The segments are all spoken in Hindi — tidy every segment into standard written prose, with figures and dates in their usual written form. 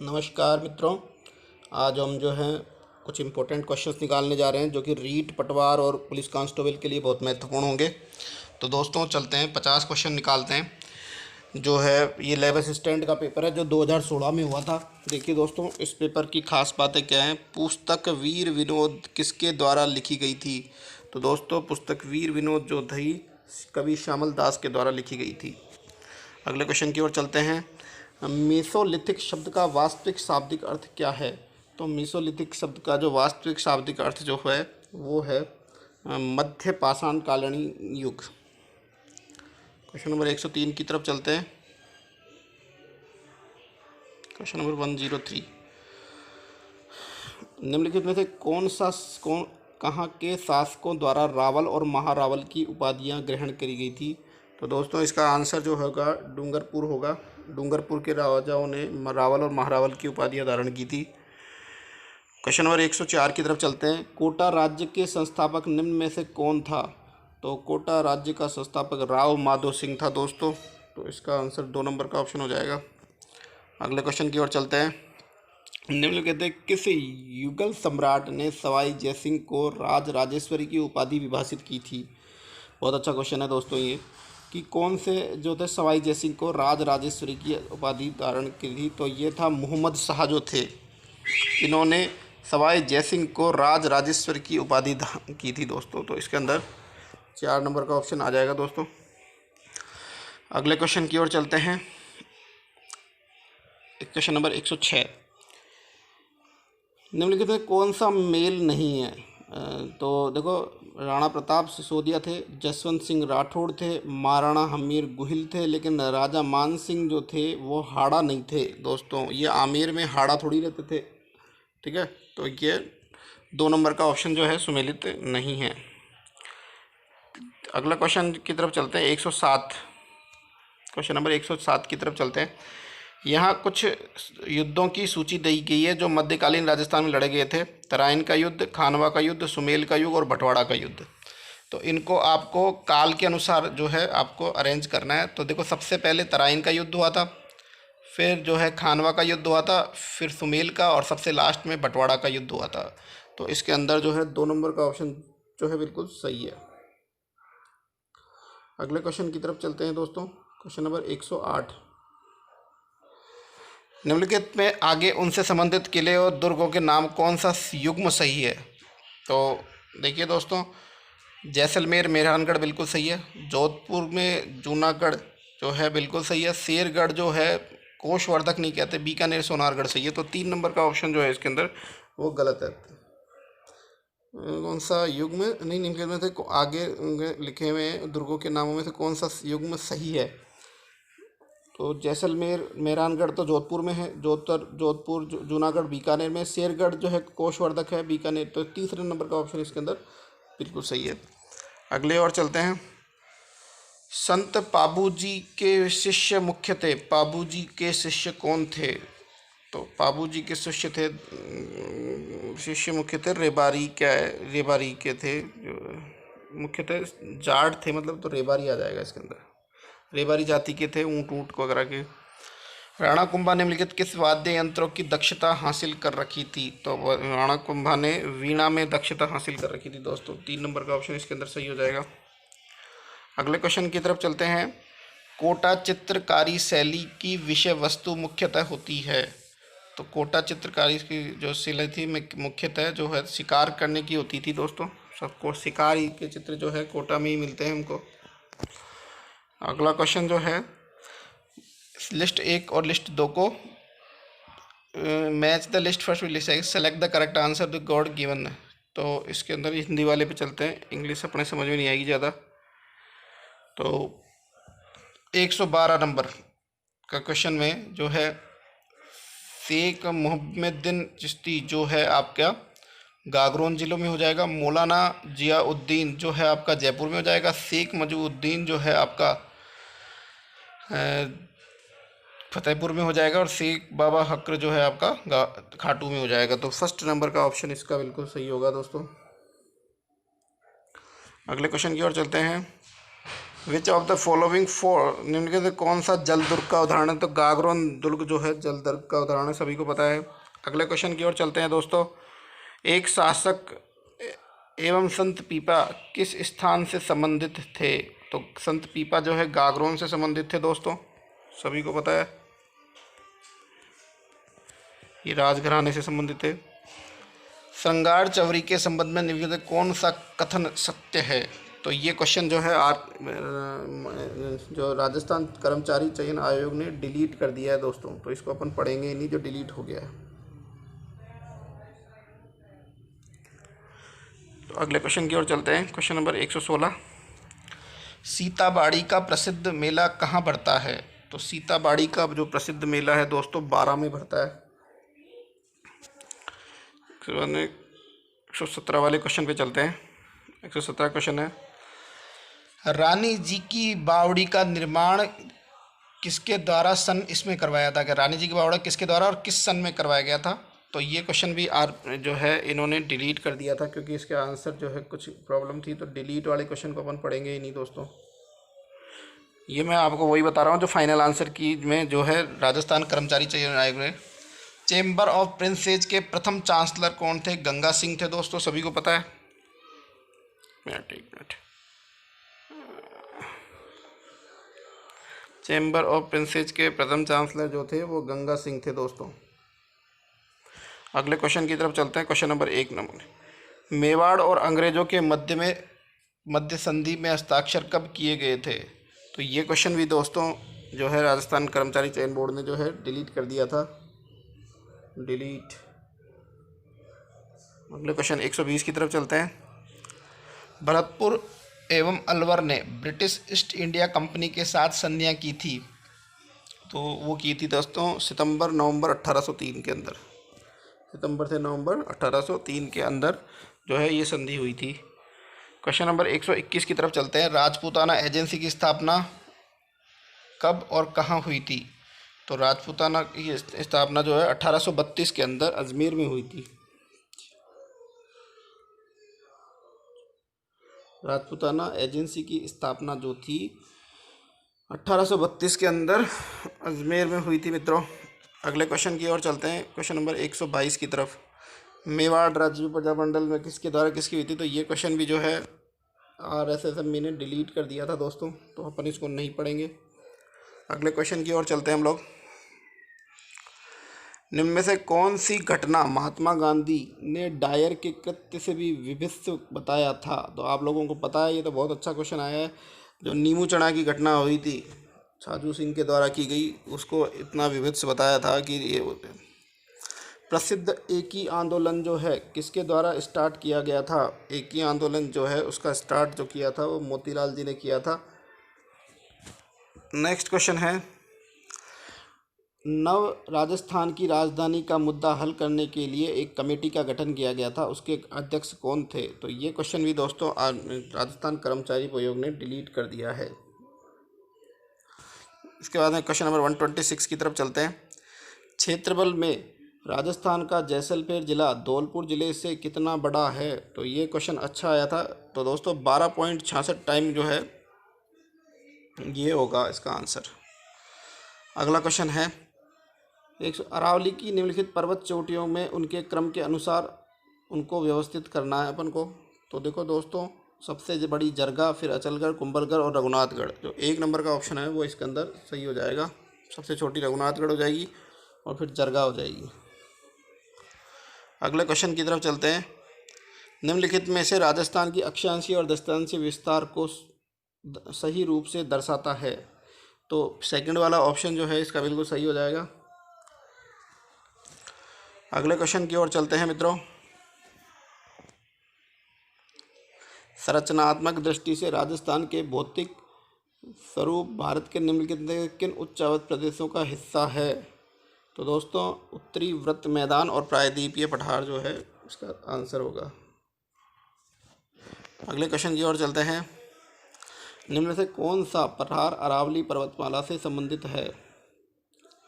नमस्कार मित्रों। आज हम जो हैं कुछ इम्पोर्टेंट क्वेश्चंस निकालने जा रहे हैं जो कि रीट, पटवार और पुलिस कांस्टेबल के लिए बहुत महत्वपूर्ण होंगे। तो दोस्तों चलते हैं 50 क्वेश्चन निकालते हैं। जो है ये लैब असिस्टेंट का पेपर है जो 2016 में हुआ था। देखिए दोस्तों, इस पेपर की खास बातें क्या हैं। पुस्तक वीर विनोद किसके द्वारा लिखी गई थी? तो दोस्तों पुस्तक वीर विनोद जो थी कवि श्यामल दास के द्वारा लिखी गई थी। अगले क्वेश्चन की ओर चलते हैं। मेसोलिथिक शब्द का वास्तविक शाब्दिक अर्थ क्या है? तो मेसोलिथिक शब्द का जो वास्तविक शाब्दिक अर्थ जो है वो है मध्य पाषाण कालीन युग। क्वेश्चन नंबर 103 की तरफ चलते हैं। क्वेश्चन नंबर 103, निम्नलिखित में से कौन कहाँ के शासकों द्वारा रावल और महारावल की उपाधियाँ ग्रहण करी गई थी? तो दोस्तों इसका आंसर जो होगा डूंगरपुर होगा। डूंगरपुर के राजाओं ने रावल और महारावल की उपाधियाँ धारण की थी। क्वेश्चन नंबर 104 की तरफ चलते हैं। कोटा राज्य के संस्थापक निम्न में से कौन था? तो कोटा राज्य का संस्थापक राव माधो सिंह था दोस्तों। तो इसका आंसर 2 नंबर का ऑप्शन हो जाएगा। अगले क्वेश्चन की ओर चलते हैं। निम्नलिखित में किस युगल सम्राट ने सवाई जयसिंह को राज राजेश्वरी की उपाधि विभाषित की थी? बहुत अच्छा क्वेश्चन है दोस्तों ये, कि कौन से जो थे सवाई जयसिंह को राज राजेश्वरी की उपाधि धारण की थी? तो ये था मोहम्मद शाह जो थे, इन्होंने सवाई जयसिंह को राज राजेश्वरी की उपाधि की थी दोस्तों। तो इसके अंदर 4 नंबर का ऑप्शन आ जाएगा दोस्तों। अगले क्वेश्चन की ओर चलते हैं। क्वेश्चन नंबर 106, निम्नलिखित में कौन सा मेल नहीं है? तो देखो, राणा प्रताप सिसोदिया थे, जसवंत सिंह राठौड़ थे, महाराणा हमीर गुहिल थे, लेकिन राजा मान सिंह जो थे वो हाड़ा नहीं थे दोस्तों। ये आमेर में हाड़ा थोड़ी रहते थे, ठीक है। तो ये 2 नंबर का ऑप्शन जो है सुमेलित नहीं है। अगला क्वेश्चन की तरफ चलते हैं। 107, क्वेश्चन नंबर 107 की तरफ चलते हैं। यहाँ कुछ युद्धों की सूची दी गई है जो मध्यकालीन राजस्थान में लड़े गए थे। तराइन का युद्ध, खानवा का युद्ध, सुमेल का युग और बंटवाड़ा का युद्ध। तो इनको आपको काल के अनुसार जो है आपको अरेंज करना है। तो देखो, सबसे पहले तराइन का युद्ध हुआ था, फिर जो है खानवा का युद्ध हुआ था, फिर सुमेल का, और सबसे लास्ट में बंटवाड़ा का युद्ध हुआ था। तो इसके अंदर जो है 2 नंबर का ऑप्शन जो है बिल्कुल सही है। अगले क्वेश्चन की तरफ चलते हैं दोस्तों। क्वेश्चन नंबर 108, निम्नलिखित में आगे उनसे संबंधित किले और दुर्गों के नाम कौन सा युग्म सही है? तो देखिए दोस्तों, जैसलमेर मेहरानगढ़ बिल्कुल सही है। जोधपुर में जूनागढ़ जो है बिल्कुल सही है। शेरगढ़ जो है कोषवर्धक नहीं कहते, बीकानेर सोनारगढ़ सही है। तो 3 नंबर का ऑप्शन जो है इसके अंदर वो गलत है। कौन सा युग्म नहीं, निम्नलिखित में से आगे लिखे हुए दुर्गों के नामों में से कौन सा युग्म सही है? तो जैसलमेर मेहरानगढ़ तो जोधपुर में है, जोधपुर जूनागढ़ बीकानेर में, शेरगढ़ जो है कोषवर्धक है बीकानेर। तो 3 नंबर का ऑप्शन इसके अंदर बिल्कुल सही है। अगले और चलते हैं। संत पाबू जी के शिष्य मुख्य थे। पाबू जी के शिष्य कौन थे? तो पाबू जी के शिष्य थे, शिष्य मुख्य थे रेबारी, क्या है रेबारी के थे, मुख्य थे जाट थे, मतलब तो रेबारी आ जाएगा इसके अंदर। रेबारी जाति के थे, ऊँट ऊँट वगैरह के। राणा कुंभा निम्नलिखित किस वाद्य यंत्रों की दक्षता हासिल कर रखी थी? तो राणा कुंभा ने वीणा में दक्षता हासिल कर रखी थी दोस्तों। 3 नंबर का ऑप्शन इसके अंदर सही हो जाएगा। अगले क्वेश्चन की तरफ चलते हैं। कोटा चित्रकारी शैली की विषय वस्तु मुख्यतः होती है। तो कोटा चित्रकारी की जो शैली थी मुख्यतः जो है शिकार करने की होती थी दोस्तों। सबको शिकार के चित्र जो है कोटा में ही मिलते हैं हमको। अगला क्वेश्चन जो है, लिस्ट 1 और लिस्ट 2 को match the list first list है, select the correct answer the god given. तो इसके अंदर हिंदी वाले पे चलते हैं, इंग्लिश अपने समझ में नहीं आएगी ज़्यादा। तो 112 नंबर का क्वेश्चन में जो है शेख मोहम्मदुद्दीन चिश्ती जो है आपका गागरोन ज़िलों में हो जाएगा। मौलाना जियाउद्दीन जो है आपका जयपुर में हो जाएगा। शेख मजूद्दीन जो है आपका फतेहपुर में हो जाएगा। और शेख बाबा हक्र जो है आपका खाटू में हो जाएगा। तो 1st नंबर का ऑप्शन इसका बिल्कुल सही होगा दोस्तों। अगले क्वेश्चन की ओर चलते हैं। Which of the following four, निम्नलिखित में कौन सा जल दुर्ग का उदाहरण है? तो गागरोन दुर्ग जो है जल दुर्ग का उदाहरण है, सभी को पता है। अगले क्वेश्चन की ओर चलते हैं दोस्तों। एक शासक एवं संत पीपा किस स्थान से संबंधित थे? तो संत पीपा जो है गागरोन से संबंधित थे दोस्तों, सभी को पता है, ये राजघराने से संबंधित है। श्रृंगार चौरी के संबंध में निम्नलिखित कौन सा कथन सत्य है? तो ये क्वेश्चन जो है जो राजस्थान कर्मचारी चयन आयोग ने डिलीट कर दिया है दोस्तों, तो इसको अपन पढ़ेंगे नहीं, जो डिलीट हो गया है। तो अगले क्वेश्चन की ओर चलते हैं। क्वेश्चन नंबर 116, सीताबाड़ी का प्रसिद्ध मेला कहाँ पड़ता है? तो सीताबाड़ी का जो प्रसिद्ध मेला है दोस्तों बारा में पड़ता है। 117 वाले क्वेश्चन पे चलते हैं। 117 क्वेश्चन है, रानी जी की बावड़ी का निर्माण किसके द्वारा सन इसमें करवाया था? कि रानी जी की बावड़ी किसके द्वारा और किस सन में करवाया गया था? तो ये क्वेश्चन भी जो है इन्होंने डिलीट कर दिया था, क्योंकि इसके आंसर जो है कुछ प्रॉब्लम थी, तो डिलीट वाले क्वेश्चन को अपन पढ़ेंगे ही नहीं दोस्तों। ये मैं आपको वही बता रहा हूँ जो फाइनल आंसर की में जो है राजस्थान कर्मचारी चयन आयोग ने। चेंबर ऑफ प्रिंसेज के प्रथम चांसलर कौन थे? गंगा सिंह थे दोस्तों, सभी को पता है। एक मिनट, चेंबर ऑफ प्रिंसेज के प्रथम चांसलर जो थे वो गंगा सिंह थे दोस्तों। अगले क्वेश्चन की तरफ चलते हैं। क्वेश्चन नंबर 1 नंबर, मेवाड़ और अंग्रेजों के मध्य संधि में हस्ताक्षर कब किए गए थे? तो ये क्वेश्चन भी दोस्तों जो है राजस्थान कर्मचारी चयन बोर्ड ने जो है डिलीट कर दिया था, डिलीट। अगले क्वेश्चन 120 की तरफ चलते हैं। भरतपुर एवं अलवर ने ब्रिटिश ईस्ट इंडिया कंपनी के साथ संधियां की थी, तो वो की थी दोस्तों सितंबर-नवंबर 1803 के अंदर, सितंबर से नवंबर 1803 के अंदर जो है ये संधि हुई थी। क्वेश्चन नंबर 121 की तरफ चलते हैं। राजपूताना एजेंसी की स्थापना कब और कहाँ हुई थी? तो राजपूताना की स्थापना जो है 1832 के अंदर अजमेर में हुई थी। राजपूताना एजेंसी की स्थापना जो थी 1832 के अंदर अजमेर में हुई थी मित्रों। अगले क्वेश्चन की ओर चलते हैं। क्वेश्चन नंबर 122 की तरफ, मेवाड़ राज्य प्रजामंडल में किसके द्वारा किसकी हुई थी? तो ये क्वेश्चन भी जो है RSSM ने डिलीट कर दिया था दोस्तों, तो अपन इसको नहीं पढ़ेंगे। अगले क्वेश्चन की ओर चलते हैं हम लोग। निम्न में से कौन सी घटना महात्मा गांधी ने डायर के कृत्य से भी विभिन्न बताया था? तो आप लोगों को पता है, ये तो बहुत अच्छा क्वेश्चन आया है। जो नीमू चढ़ा की घटना हुई थी छाजू सिंह के द्वारा की गई, उसको इतना विभिन्न बताया था कि ये प्रसिद्ध एकी आंदोलन जो है किसके द्वारा स्टार्ट किया गया था? एकी आंदोलन जो है उसका स्टार्ट जो किया था वो मोतीलाल जी ने किया था। नेक्स्ट क्वेश्चन है, नव राजस्थान की राजधानी का मुद्दा हल करने के लिए एक कमेटी का गठन किया गया था, उसके अध्यक्ष कौन थे? तो ये क्वेश्चन भी दोस्तों राजस्थान कर्मचारी आयोग ने डिलीट कर दिया है। इसके बाद में क्वेश्चन नंबर 126 की तरफ चलते हैं। क्षेत्रफल में राजस्थान का जैसलमेर जिला धौलपुर जिले से कितना बड़ा है? तो ये क्वेश्चन अच्छा आया था, तो दोस्तों 12.66 टाइम जो है ये होगा इसका आंसर। अगला क्वेश्चन है, अरावली की निम्नलिखित पर्वत चोटियों में उनके क्रम के अनुसार उनको व्यवस्थित करना है अपन को। तो देखो दोस्तों, सबसे बड़ी जरगा, फिर अचलगढ़, कुंभलगढ़ और रघुनाथगढ़, जो 1 नंबर का ऑप्शन है वो इसके अंदर सही हो जाएगा। सबसे छोटी रघुनाथगढ़ हो जाएगी और फिर जरगा हो जाएगी। अगले क्वेश्चन की तरफ चलते हैं। निम्नलिखित में से राजस्थान की अक्षांशीय और दक्षिणांशीय विस्तार को सही रूप से दर्शाता है? तो सेकंड वाला ऑप्शन जो है इसका बिल्कुल सही हो जाएगा। अगले क्वेश्चन की ओर चलते हैं मित्रों। संरचनात्मक दृष्टि से राजस्थान के भौतिक स्वरूप भारत के निम्नलिखित किन उच्च अवध प्रदेशों का हिस्सा है? तो दोस्तों उत्तरी वृत्त मैदान और प्रायद्वीपीय पठार जो है इसका आंसर होगा। अगले क्वेश्चन की ओर चलते हैं। निम्न से कौन सा पठार अरावली पर्वतमाला से संबंधित है?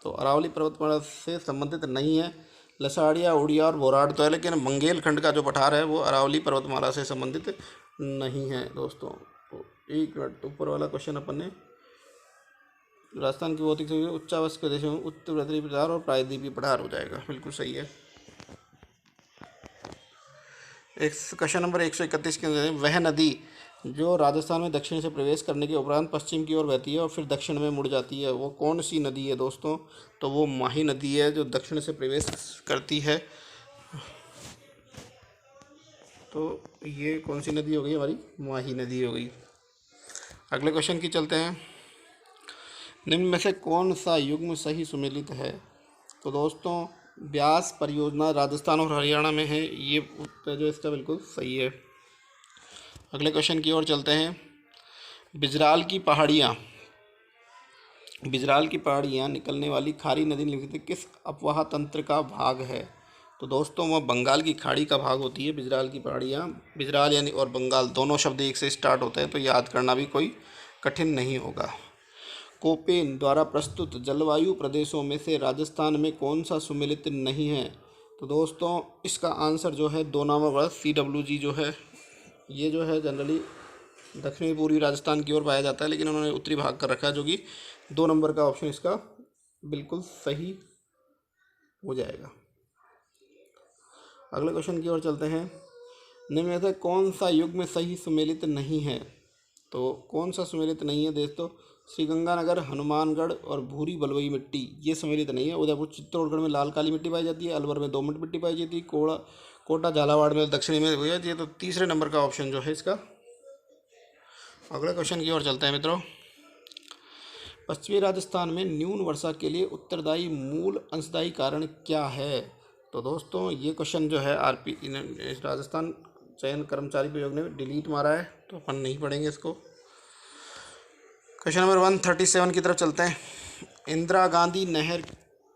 तो अरावली पर्वतमाला से संबंधित नहीं है। लसाड़िया, उड़िया और बोराड़ तो है, लेकिन मंगेलखंड का जो पठार है वो अरावली पर्वतमाला से संबंधित नहीं है दोस्तों। तो एक मिनट, तो ऊपर वाला क्वेश्चन अपन ने राजस्थान की भौतिक सुविधा उच्चावच प्रदेशों में उत्तर उत्तरी पठार और प्रायद्वीपीय पठार हो जाएगा, बिल्कुल सही है। एक क्वेश्चन नंबर 131 के अंदर, वह नदी जो राजस्थान में दक्षिण से प्रवेश करने के उपरांत पश्चिम की ओर बहती है और फिर दक्षिण में मुड़ जाती है, वो कौन सी नदी है दोस्तों? तो वो माही नदी है जो दक्षिण से प्रवेश करती है। तो ये कौन सी नदी हो गई हमारी? माही नदी हो गई। अगले क्वेश्चन की चलते हैं। निम्न में से कौन सा युग्म सही सुमेलित है? तो दोस्तों ब्यास परियोजना राजस्थान और हरियाणा में है, ये उत्तर जो इसका बिल्कुल सही है। अगले क्वेश्चन की ओर चलते हैं। बिजराल की पहाड़ियाँ निकलने वाली खारी नदी निम्नलिखित किस अपवाह तंत्र का भाग है? तो दोस्तों वह बंगाल की खाड़ी का भाग होती है बिजराल की पहाड़ियाँ। बिजराल यानी और बंगाल दोनों शब्द एक से स्टार्ट होते हैं, तो याद करना भी कोई कठिन नहीं होगा। कोपेन द्वारा प्रस्तुत जलवायु प्रदेशों में से राजस्थान में कौन सा सुमेलित नहीं है? तो दोस्तों इसका आंसर जो है 2 नंबर वर्ग CWG जो है, ये जो है जनरली दक्षिणी पूर्वी राजस्थान की ओर पाया जाता है, लेकिन उन्होंने उत्तरी भाग कर रखा है, जो कि 2 नंबर का ऑप्शन इसका बिल्कुल सही हो जाएगा। अगले क्वेश्चन की ओर चलते हैं। निम्न में से कौन सा युग्म सही सुमेलित नहीं है? तो कौन सा सुमेलित नहीं है दोस्तों? श्रीगंगानगर, हनुमानगढ़ और भूरी बलुई मिट्टी, ये सुमेलित नहीं है। उदयपुर चित्तौड़गढ़ में लाल काली मिट्टी पाई जाती है, अलवर में दोमट मिट्टी पाई जाती है, कोटा झालावाड़ में दक्षिणी में हो जाती है। तो तीसरे नंबर का ऑप्शन जो है इसका। अगले क्वेश्चन की ओर चलते हैं मित्रों। पश्चिमी राजस्थान में न्यून वर्षा के लिए उत्तरदायी मूल अंशदायी कारण क्या है? तो दोस्तों ये क्वेश्चन जो है राजस्थान चयन कर्मचारी आयोग ने डिलीट मारा है, तो अपन नहीं पढ़ेंगे इसको। क्वेश्चन नंबर 137 की तरफ चलते हैं। इंदिरा गांधी नहर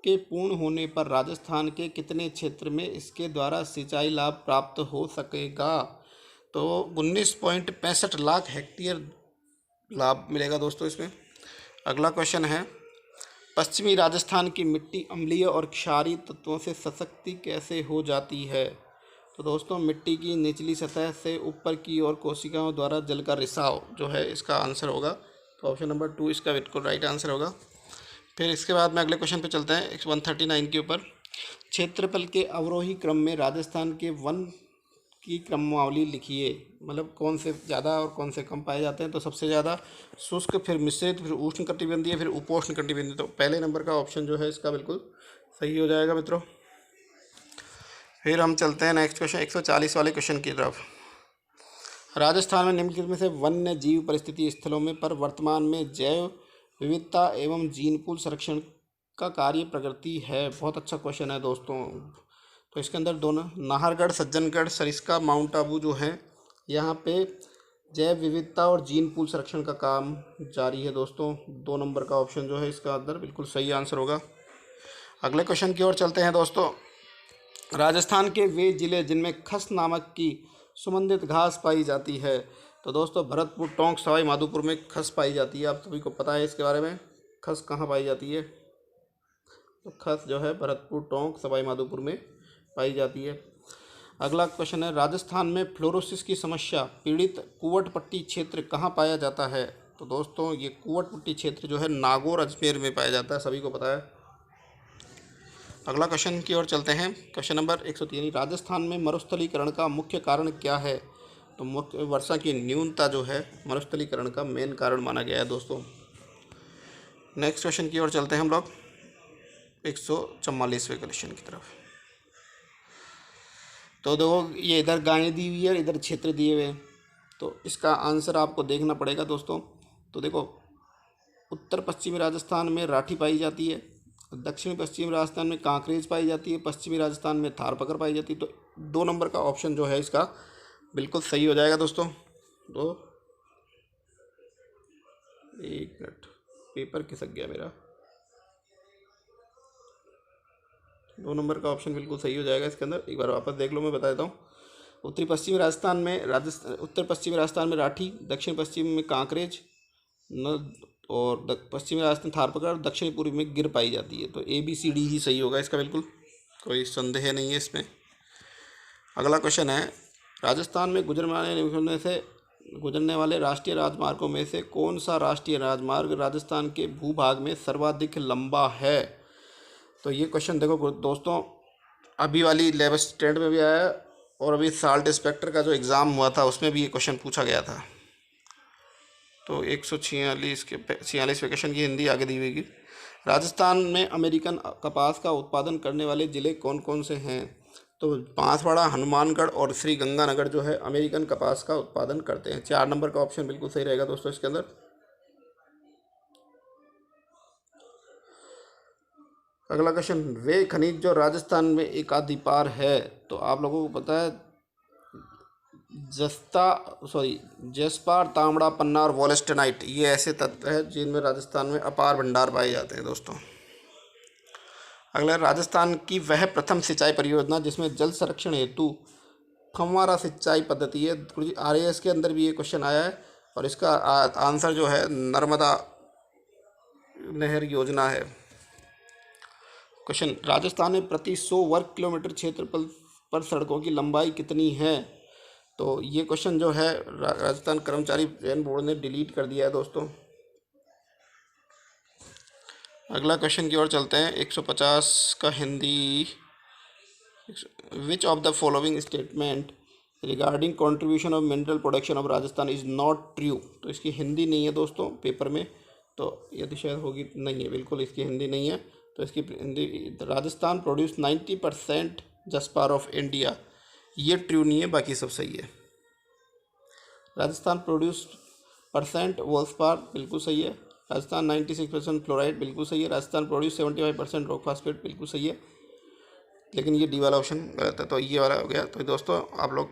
के पूर्ण होने पर राजस्थान के कितने क्षेत्र में इसके द्वारा सिंचाई लाभ प्राप्त हो सकेगा? तो 19.65 लाख हेक्टेयर लाभ मिलेगा दोस्तों इसमें। अगला क्वेश्चन है, पश्चिमी राजस्थान की मिट्टी अम्लीय और क्षारीय तत्वों से सशक्ति कैसे हो जाती है? तो दोस्तों मिट्टी की निचली सतह से ऊपर की ओर कोशिकाओं द्वारा जल का रिसाव जो है इसका आंसर होगा। तो ऑप्शन नंबर 2 इसका बिल्कुल राइट आंसर होगा। फिर इसके बाद में अगले क्वेश्चन पे चलते हैं 139 के ऊपर। क्षेत्रफल के अवरोही क्रम में राजस्थान के वन की क्रमावली लिखिए, मतलब कौन से ज़्यादा और कौन से कम पाए जाते हैं? तो सबसे ज़्यादा शुष्क, फिर मिश्रित, फिर उष्ण कटिबंधीय, फिर उपोष्ण कटिबंधीय। तो पहले नंबर का ऑप्शन जो है इसका बिल्कुल सही हो जाएगा मित्रों। फिर हम चलते हैं नेक्स्ट क्वेश्चन 140 वाले क्वेश्चन की तरफ। राजस्थान में निम्नलिखित में से वन्य जीव परिस्थिति स्थलों में पर वर्तमान में जैव विविधता एवं जीन पूल संरक्षण का कार्य प्रगति है। बहुत अच्छा क्वेश्चन है दोस्तों। तो इसके अंदर दोनों नाहरगढ़, सज्जनगढ़, सरिस्का, माउंट आबू जो हैं, यहाँ पे जैव विविधता और जीन पूल संरक्षण का काम जारी है दोस्तों। 2 नंबर का ऑप्शन जो है इसका अंदर बिल्कुल सही आंसर होगा। अगले क्वेश्चन की ओर चलते हैं दोस्तों। राजस्थान के वे जिले जिनमें खस नामक की सुगंधित घास पाई जाती है? तो दोस्तों भरतपुर, टोंक, सवाई माधोपुर में खस पाई जाती है। आप सभी को पता है इसके बारे में, खस कहाँ पाई जाती है? तो खस जो है भरतपुर, टोंक, सवाई माधोपुर में पाई जाती है। अगला क्वेश्चन है, राजस्थान में फ्लोरोसिस की समस्या पीड़ित कुवट पट्टी क्षेत्र कहाँ पाया जाता है? तो दोस्तों ये कुवट पट्टी क्षेत्र जो है नागौर, अजमेर में पाया जाता है, सभी को पता है। अगला क्वेश्चन की ओर चलते हैं। क्वेश्चन नंबर 103, राजस्थान में मरुस्थलीकरण का मुख्य कारण क्या है? तो मुख्य वर्षा की न्यूनता जो है मरुस्थलीकरण का मेन कारण माना गया है दोस्तों। नेक्स्ट क्वेश्चन की ओर चलते हैं हम लोग 144वें क्वेश्चन की तरफ। तो देखो ये इधर गायें दी हुई है, इधर क्षेत्र दिए हुए हैं, तो इसका आंसर आपको देखना पड़ेगा दोस्तों। तो देखो उत्तर पश्चिमी राजस्थान में राठी पाई जाती है, दक्षिणी पश्चिमी राजस्थान में कांकरेज पाई जाती है, पश्चिमी राजस्थान में थारपकर पाई जाती है। तो 2 नंबर का ऑप्शन जो है इसका बिल्कुल सही हो जाएगा दोस्तों। तो 1 मिनट, पेपर खिसक गया मेरा। 2 नंबर का ऑप्शन बिल्कुल सही हो जाएगा इसके अंदर। एक बार वापस देख लो, मैं बता देता हूँ। उत्तर पश्चिमी राजस्थान में राठी, दक्षिण पश्चिम में कांकरेज और पश्चिमी राजस्थान थारपकर, दक्षिण पूर्व में गिर पाई जाती है। तो ABCD ही सही होगा इसका, बिल्कुल कोई संदेह नहीं है इसमें। अगला क्वेश्चन है, राजस्थान में गुजरने वाले में से गुजरने वाले राष्ट्रीय राजमार्गों में से कौन सा राष्ट्रीय राजमार्ग राजस्थान के भूभाग में सर्वाधिक लंबा है? तो ये क्वेश्चन देखो दोस्तों, अभी वाली 11th स्टैंडर्ड में भी आया है और अभी साल्ट इंस्पेक्टर का जो एग्ज़ाम हुआ था उसमें भी ये क्वेश्चन पूछा गया था। तो 146 के 46 क्वेश्चन की हिंदी आगे दी हुई। राजस्थान में अमेरिकन कपास का उत्पादन करने वाले ज़िले कौन कौन से हैं? तो बांसवाड़ा, हनुमानगढ़ और श्री गंगानगर जो है अमेरिकन कपास का उत्पादन करते हैं। 4 नंबर का ऑप्शन बिल्कुल सही रहेगा दोस्तों इसके अंदर। अगला क्वेश्चन, वे खनिज जो राजस्थान में एकाधिकार है, तो आप लोगों को पता है जस्पार, तांबड़ा, पन्ना और वॉलेस्टेनाइट, ये ऐसे तत्व है जिनमें राजस्थान में अपार भंडार पाए जाते हैं दोस्तों। अगला, राजस्थान की वह प्रथम सिंचाई परियोजना जिसमें जल संरक्षण हेतु फव्वारा सिंचाई पद्धति है। RAS के अंदर भी ये क्वेश्चन आया है और इसका आंसर जो है नर्मदा नहर योजना है। क्वेश्चन, राजस्थान में प्रति 100 वर्ग किलोमीटर क्षेत्रफल पर सड़कों की लंबाई कितनी है? तो ये क्वेश्चन जो है राजस्थान कर्मचारी चयन बोर्ड ने डिलीट कर दिया है दोस्तों। अगला क्वेश्चन की ओर चलते हैं। 150 का Hindi, which of the following statement regarding contribution of mineral production of Rajasthan is not true? तो इसकी हिंदी नहीं है दोस्तों पेपर में, तो यदि शायद होगी, नहीं है, बिल्कुल इसकी हिंदी नहीं है। तो इसकी Hindi, Rajasthan produce 90% jasper of India, ये ट्रू नहीं है, बाकी सब सही है। राजस्थान प्रोड्यूस % वोल्सपार, बिल्कुल सही है। राजस्थान 96% फ्लोराइड, बिल्कुल सही है। राजस्थान प्रोड्यूस 75% रॉक फास्फेट, बिल्कुल सही है। लेकिन ये डी वाला ऑप्शन गलत है, तो ये वाला हो गया। तो दोस्तों आप लोग